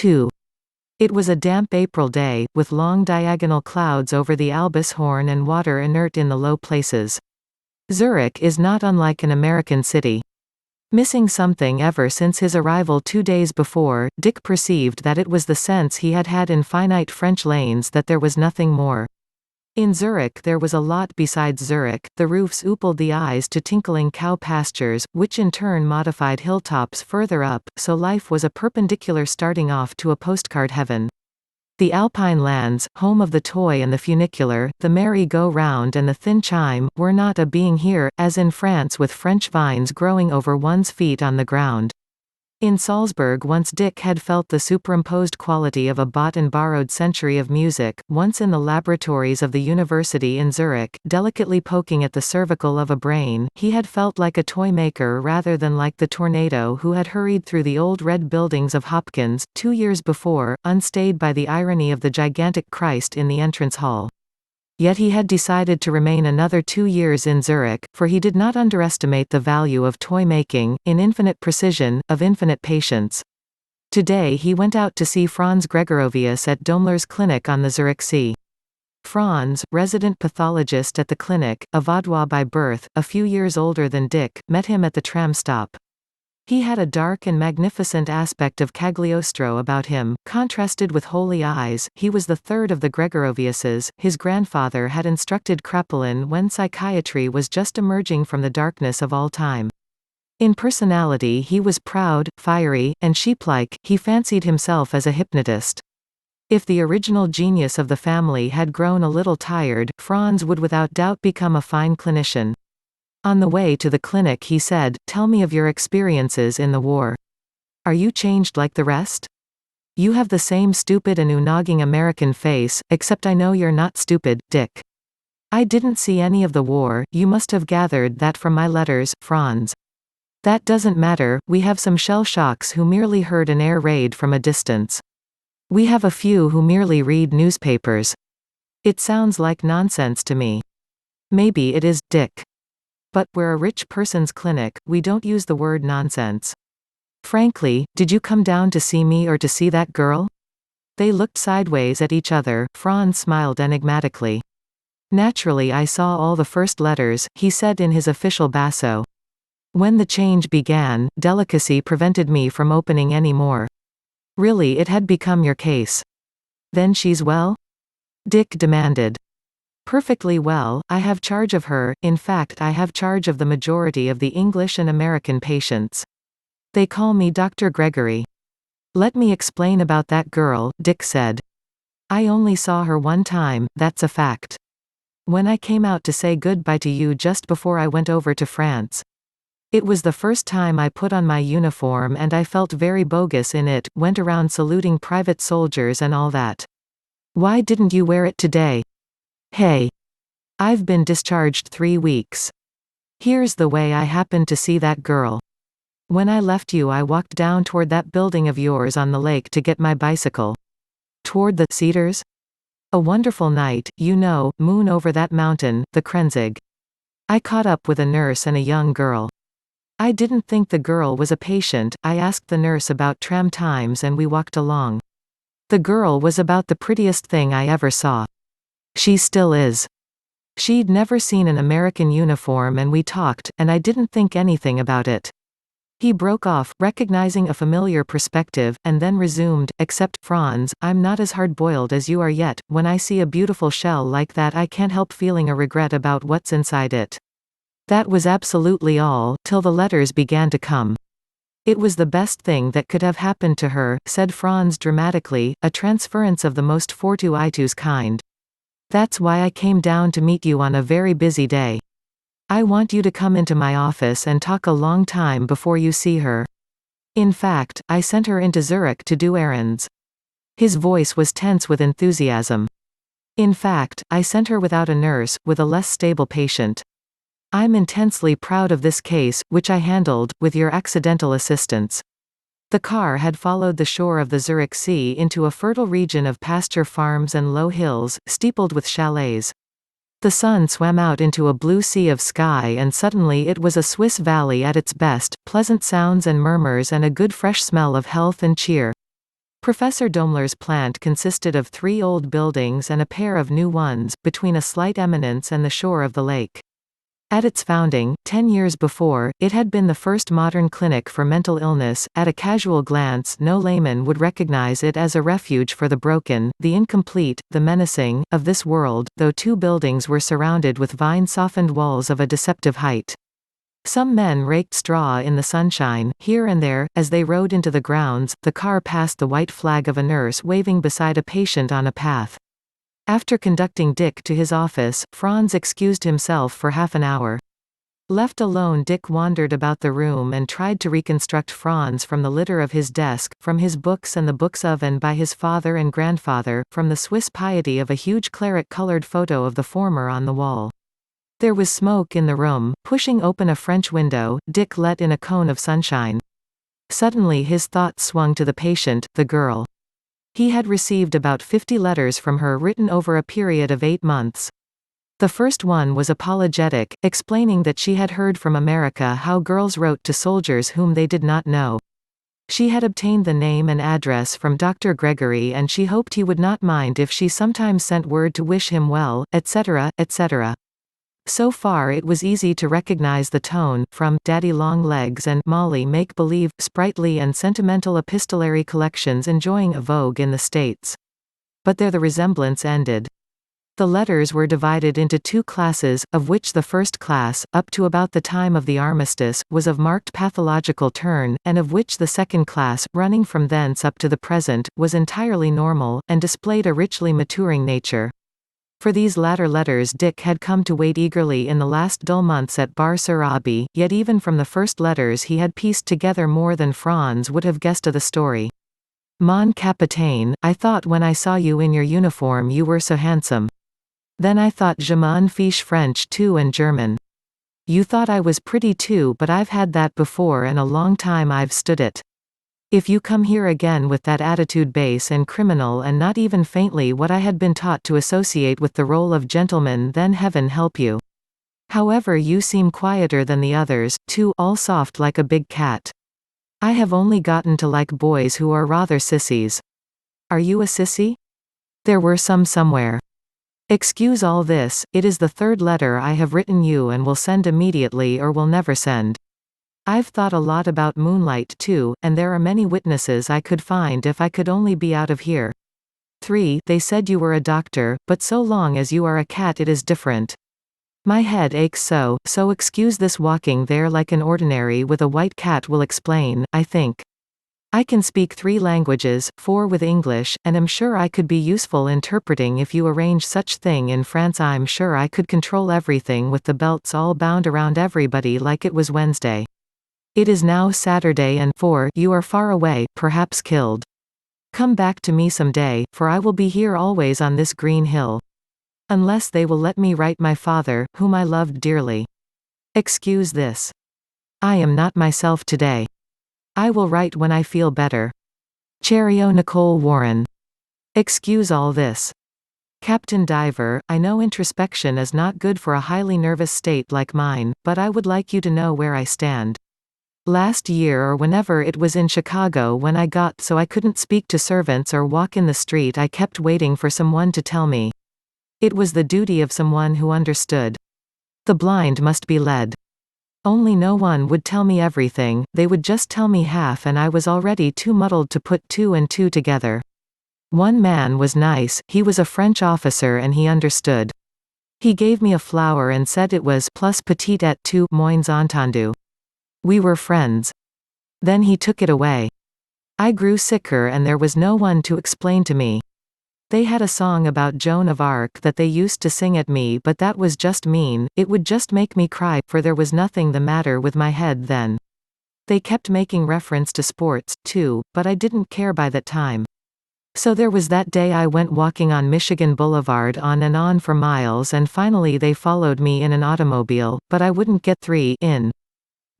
2. It was a damp April day, with long diagonal clouds over the Albus-Horn and water inert in the low places. Zurich is not unlike an American city. Missing something ever since his arrival 2 days before, Dick perceived that it was the sense he had had in finite French lanes that there was nothing more. In Zurich there was a lot besides Zurich. The roofs opened the eyes to tinkling cow pastures, which in turn modified hilltops further up, so life was a perpendicular starting off to a postcard heaven. The Alpine lands, home of the toy and the funicular, the merry-go-round and the thin chime, were not a being here, as in France with French vines growing over one's feet on the ground. In Salzburg once Dick had felt the superimposed quality of a bought and borrowed century of music. Once in the laboratories of the university in Zurich, delicately poking at the cervical of a brain, he had felt like a toy maker rather than like the tornado who had hurried through the old red buildings of Hopkins, 2 years before, unstayed by the irony of the gigantic Christ in the entrance hall. Yet he had decided to remain another 2 years in Zurich, for he did not underestimate the value of toy-making, in infinite precision, of infinite patience. Today he went out to see Franz Gregorovius at Daimler's clinic on the Zurich Sea. Franz, resident pathologist at the clinic, a Vaudois by birth, a few years older than Dick, met him at the tram stop. He had a dark and magnificent aspect of Cagliostro about him, contrasted with holy eyes. He was the third of the Gregoroviuses. His grandfather had instructed Kraepelin when psychiatry was just emerging from the darkness of all time. In personality he was proud, fiery, and sheeplike. He fancied himself as a hypnotist. If the original genius of the family had grown a little tired, Franz would without doubt become a fine clinician. On the way to the clinic he said, "Tell me of your experiences in the war. Are you changed like the rest? You have the same stupid and unogging American face, except I know you're not stupid, Dick. I didn't see any of the war, you must have gathered that from my letters, Franz. That doesn't matter, we have some shell shocks who merely heard an air raid from a distance. We have a few who merely read newspapers. It sounds like nonsense to me. Maybe it is, Dick. But, we're a rich person's clinic, we don't use the word nonsense. Frankly, did you come down to see me or to see that girl?" They looked sideways at each other. Franz smiled enigmatically. "Naturally I saw all the first letters," he said in his official basso. "When the change began, delicacy prevented me from opening any more. Really it had become your case." "Then she's well?" Dick demanded. "Perfectly well, I have charge of her, in fact I have charge of the majority of the English and American patients. They call me Dr. Gregory." "Let me explain about that girl," Dick said. "I only saw her one time, that's a fact. When I came out to say goodbye to you just before I went over to France. It was the first time I put on my uniform and I felt very bogus in it, went around saluting private soldiers and all that. Why didn't you wear it today? Hey. I've been discharged 3 weeks. Here's the way I happened to see that girl. When I left you I walked down toward that building of yours on the lake to get my bicycle. Toward the cedars? A wonderful night, you know, moon over that mountain, the Krenzig. I caught up with a nurse and a young girl. I didn't think the girl was a patient, I asked the nurse about tram times and we walked along. The girl was about the prettiest thing I ever saw. She still is. She'd never seen an American uniform and we talked, and I didn't think anything about it." He broke off, recognizing a familiar perspective, and then resumed, "Except, Franz, I'm not as hard-boiled as you are yet. When I see a beautiful shell like that I can't help feeling a regret about what's inside it. That was absolutely all, till the letters began to come. It was the best thing that could have happened to her," said Franz dramatically, "a transference of the most fortuitous kind. That's why I came down to meet you on a very busy day. I want you to come into my office and talk a long time before you see her. In fact, I sent her into Zurich to do errands." His voice was tense with enthusiasm. "In fact, I sent her without a nurse, with a less stable patient. I'm intensely proud of this case, which I handled, with your accidental assistance." The car had followed the shore of the Zurich Sea into a fertile region of pasture farms and low hills, steepled with chalets. The sun swam out into a blue sea of sky and suddenly it was a Swiss valley at its best, pleasant sounds and murmurs and a good fresh smell of health and cheer. Professor Daimler's plant consisted of 3 old buildings and a pair of new ones, between a slight eminence and the shore of the lake. At its founding, 10 years before, it had been the first modern clinic for mental illness. At a casual glance, no layman would recognize it as a refuge for the broken, the incomplete, the menacing, of this world, though 2 buildings were surrounded with vine-softened walls of a deceptive height. Some men raked straw in the sunshine, here and there. As they rode into the grounds, the car passed the white flag of a nurse waving beside a patient on a path. After conducting Dick to his office, Franz excused himself for half an hour. Left alone, Dick wandered about the room and tried to reconstruct Franz from the litter of his desk, from his books and the books of and by his father and grandfather, from the Swiss piety of a huge claret-colored photo of the former on the wall. There was smoke in the room. Pushing open a French window, Dick let in a cone of sunshine. Suddenly his thoughts swung to the patient, the girl. He had received about 50 letters from her written over a period of 8 months. The first one was apologetic, explaining that she had heard from America how girls wrote to soldiers whom they did not know. She had obtained the name and address from Dr. Gregory and she hoped he would not mind if she sometimes sent word to wish him well, etc., etc. So far it was easy to recognize the tone, from Daddy Long Legs and Molly Make-Believe, sprightly and sentimental epistolary collections enjoying a vogue in the States. But there the resemblance ended. The letters were divided into 2 classes, of which the first class, up to about the time of the armistice, was of marked pathological turn, and of which the second class, running from thence up to the present, was entirely normal, and displayed a richly maturing nature. For these latter letters Dick had come to wait eagerly in the last dull months at Bar-sur-Aube, yet even from the first letters he had pieced together more than Franz would have guessed of the story. Mon capitaine, I thought when I saw you in your uniform you were so handsome. Then I thought je m'en fiche French too and German. You thought I was pretty too, but I've had that before and a long time I've stood it. If you come here again with that attitude base and criminal and not even faintly what I had been taught to associate with the role of gentleman, then heaven help you. However, you seem quieter than the others, too, all soft like a big cat. I have only gotten to like boys who are rather sissies. Are you a sissy? There were some somewhere. Excuse all this, it is the 3rd letter I have written you and will send immediately or will never send. I've thought a lot about moonlight too, and there are many witnesses I could find if I could only be out of here. 3. They said you were a doctor, but so long as you are a cat it is different. My head aches so excuse this walking there like an ordinary with a white cat will explain, I think. I can speak 3 languages, 4 with English, and am sure I could be useful interpreting if you arrange such thing in France. I'm sure I could control everything with the belts all bound around everybody like it was Wednesday. It is now Saturday and 4 you are far away, perhaps killed. Come back to me some day, for I will be here always on this green hill. Unless they will let me write my father, whom I loved dearly. Excuse this. I am not myself today. I will write when I feel better. Cheerio, Nicole Warren. Excuse all this. Captain Diver, I know introspection is not good for a highly nervous state like mine, but I would like you to know where I stand. Last year or whenever it was in Chicago when I got so I couldn't speak to servants or walk in the street, I kept waiting for someone to tell me. It was the duty of someone who understood. The blind must be led. Only no one would tell me everything, they would just tell me half and I was already too muddled to put 2 and 2 together. One man was nice, he was a French officer and he understood. He gave me a flower and said it was plus petit et tout moins entendu. We were friends. Then he took it away. I grew sicker and there was no one to explain to me. They had a song about Joan of Arc that they used to sing at me, but that was just mean, it would just make me cry, for there was nothing the matter with my head then. They kept making reference to sports, too, but I didn't care by that time. So there was that day I went walking on Michigan Boulevard on and on for miles and finally they followed me in an automobile, but I wouldn't get 3 in.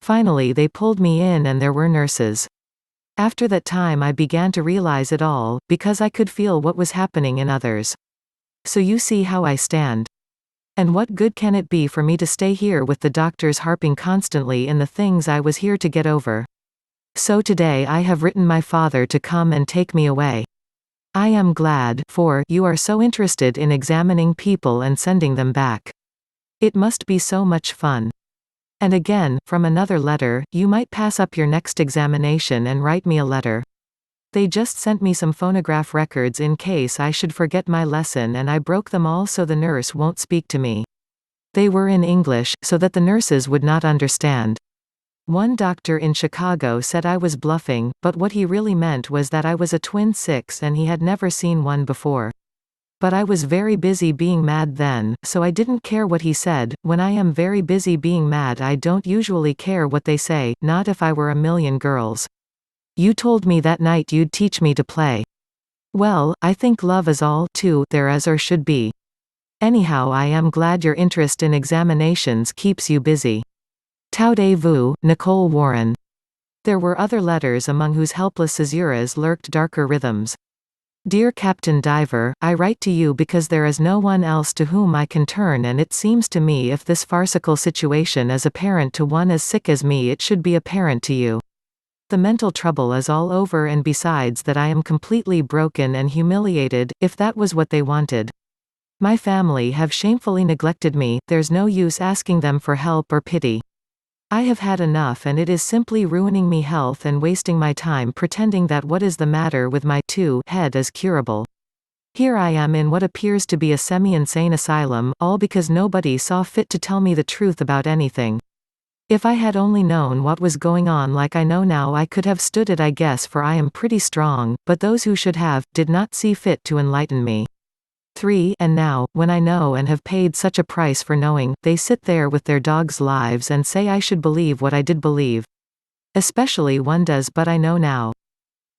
Finally they pulled me in and there were nurses. After that time I began to realize it all, because I could feel what was happening in others. So you see how I stand. And what good can it be for me to stay here with the doctors harping constantly in the things I was here to get over? So today I have written my father to come and take me away. I am glad, for you are so interested in examining people and sending them back. It must be so much fun. And again, from another letter, you might pass up your next examination and write me a letter. They just sent me some phonograph records in case I should forget my lesson, and I broke them all so the nurse won't speak to me. They were in English, so that the nurses would not understand. One doctor in Chicago said I was bluffing, but what he really meant was that I was a twin 6 and he had never seen one before. But I was very busy being mad then, so I didn't care what he said. When I am very busy being mad, I don't usually care what they say, not if I were a million girls. You told me that night you'd teach me to play. Well, I think love is all, too, there is or should be. Anyhow, I am glad your interest in examinations keeps you busy. Taudez-vous, Nicole Warren. There were other letters among whose helpless caesuras lurked darker rhythms. Dear Captain Diver, I write to you because there is no one else to whom I can turn, and it seems to me if this farcical situation is apparent to one as sick as me, it should be apparent to you. The mental trouble is all over, and besides that I am completely broken and humiliated, if that was what they wanted. My family have shamefully neglected me, there's no use asking them for help or pity. I have had enough, and it is simply ruining me health and wasting my time pretending that what is the matter with my head is curable. Here I am in what appears to be a semi-insane asylum, all because nobody saw fit to tell me the truth about anything. If I had only known what was going on like I know now, I could have stood it, I guess, for I am pretty strong, but those who should have, did not see fit to enlighten me. 3. And now, when I know and have paid such a price for knowing, they sit there with their dogs' lives and say I should believe what I did believe. Especially one does, but I know now.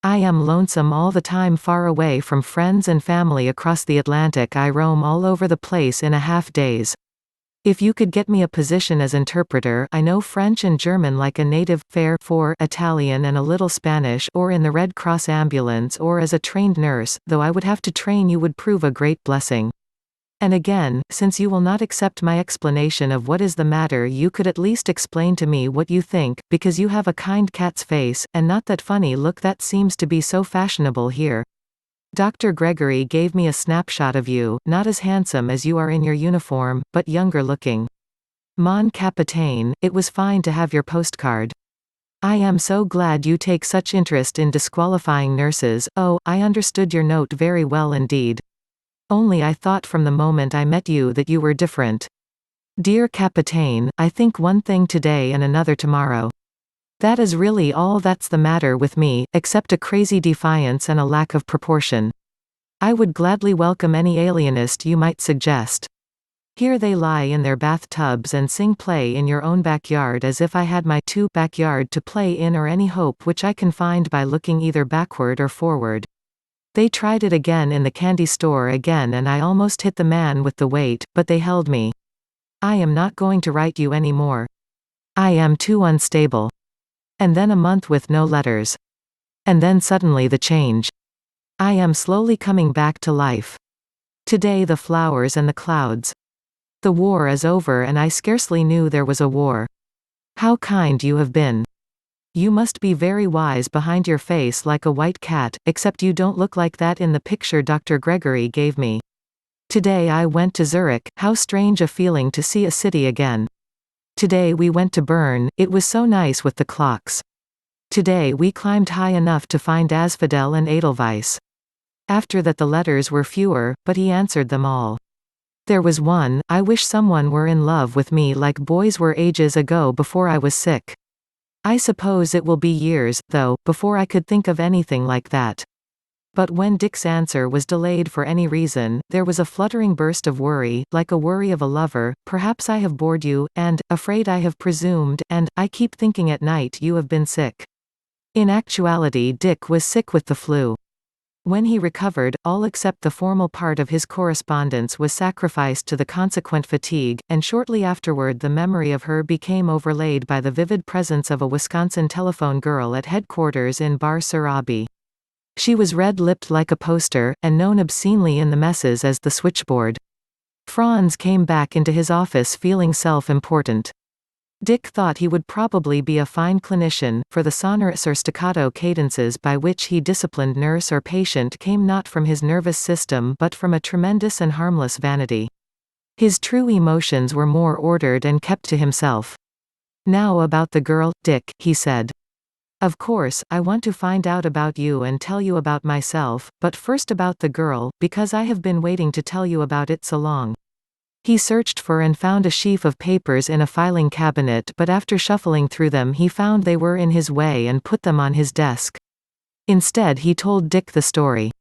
I am lonesome all the time, far away from friends and family across the Atlantic. I roam all over the place in a half-daze. If you could get me a position as interpreter, I know French and German like a native, fair 4, Italian and a little Spanish, or in the Red Cross ambulance, or as a trained nurse, though I would have to train you, would prove a great blessing. And again, since you will not accept my explanation of what is the matter, you could at least explain to me what you think, because you have a kind cat's face, and not that funny look that seems to be so fashionable here. Dr. Gregory gave me a snapshot of you, not as handsome as you are in your uniform, but younger looking. Mon capitaine, it was fine to have your postcard. I am so glad you take such interest in disqualifying nurses. Oh, I understood your note very well indeed. Only I thought from the moment I met you that you were different. Dear Capitaine, I think one thing today and another tomorrow. That is really all that's the matter with me, except a crazy defiance and a lack of proportion. I would gladly welcome any alienist you might suggest. Here they lie in their bathtubs and sing play in your own backyard as if I had my backyard to play in, or any hope which I can find by looking either backward or forward. They tried it again in the candy store again, and I almost hit the man with the weight, but they held me. I am not going to write you any more. I am too unstable. And then a month with no letters. And then suddenly the change. I am slowly coming back to life. Today the flowers and the clouds. The war is over, and I scarcely knew there was a war. How kind you have been. You must be very wise behind your face like a white cat, except you don't look like that in the picture Dr. Gregory gave me. Today I went to Zurich, how strange a feeling to see a city again. Today we went to Bern, it was so nice with the clocks. Today we climbed high enough to find Asphodel and Edelweiss. After that the letters were fewer, but he answered them all. There was one, I wish someone were in love with me like boys were ages ago before I was sick. I suppose it will be years, though, before I could think of anything like that. But when Dick's answer was delayed for any reason, there was a fluttering burst of worry, like a worry of a lover. Perhaps I have bored you, and, afraid I have presumed, and, I keep thinking at night you have been sick. In actuality Dick was sick with the flu. When he recovered, all except the formal part of his correspondence was sacrificed to the consequent fatigue, and shortly afterward the memory of her became overlaid by the vivid presence of a Wisconsin telephone girl at headquarters in Bar-sur-Aube. She was red-lipped like a poster, and known obscenely in the messes as the switchboard. Franz came back into his office feeling self-important. Dick thought he would probably be a fine clinician, for the sonorous or staccato cadences by which he disciplined nurse or patient came not from his nervous system but from a tremendous and harmless vanity. His true emotions were more ordered and kept to himself. "Now about the girl, Dick," he said. "Of course, I want to find out about you and tell you about myself, but first about the girl, because I have been waiting to tell you about it so long." He searched for and found a sheaf of papers in a filing cabinet, but after shuffling through them he found they were in his way and put them on his desk. Instead he told Dick the story.